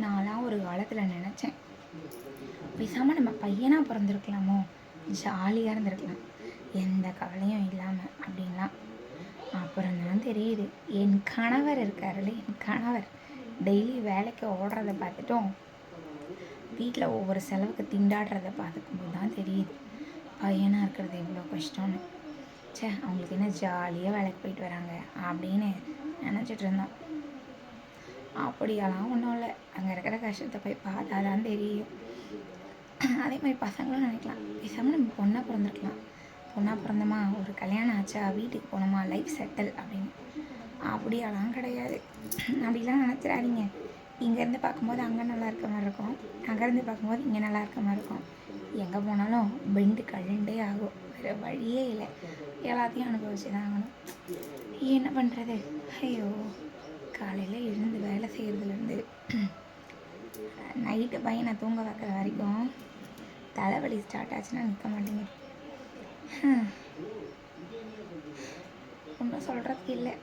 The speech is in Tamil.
நான்லாம் ஒரு காலத்தில் நினச்சேன், பேசாமல் நம்ம பையனாக பிறந்திருக்கலாமோ, ஜாலியாக இருந்திருக்கலாம், எந்த கவலையும் இல்லாமல் அப்படின்லாம். அப்புறம் தான் தெரியுது, என் கணவர் இருக்காருல்ல, என் கணவர் டெய்லி வேலைக்கு ஓடுறத பார்த்துட்டும் வீட்டில் ஒவ்வொரு செலவுக்கு திண்டாடுறத பார்த்துக்கும்போது தான் தெரியுது பையனாக இருக்கிறது எவ்வளோ கஷ்டம்னு. அவங்களுக்கு என்ன ஜாலியாக வேலைக்கு போயிட்டு வராங்க அப்படின்னு நினச்சிட்டு இருந்தோம். அப்படியெல்லாம் ஒன்றும் இல்லை, அங்கே இருக்கிற கஷ்டத்தை போய் பார்த்தா தான் தெரியும். அதே மாதிரி பசங்களும் நினைக்கலாம், பேசாமல் நம்ம பொண்ணாக பிறந்திருக்கலாம், பொண்ணாக பிறந்தோமா, ஒரு கல்யாணம் ஆச்சா, வீட்டுக்கு போனோமா, லைஃப் செட்டில் அப்படின்னு. அப்படியெல்லாம் கிடையாது. அப்படிலாம் நினச்சிடாதீங்க. இங்கேருந்து பார்க்கும்போது அங்கே நல்லா இருக்க மாதிரி இருக்கும், அங்கேருந்து பார்க்கும்போது இங்கே நல்லா இருக்க மாதிரி இருக்கும். எங்கே போனாலும் பெண்டு கழுண்டே ஆகும், வேறு வழியே இல்லை, எல்லாத்தையும் அனுபவிச்சு தான் ஆகணும். என்ன பண்ணுறது? ஐயோ, காலையில் எழுந்து வேலை செய்கிறதுலேருந்து நைட்டு பையனை தூங்க வைக்கிற வரைக்கும் தலைவலி ஸ்டார்ட் ஆச்சுன்னா நிற்க மாட்டேங்குது. ஒன்றும் சொல்கிறதுக்கு இல்லை.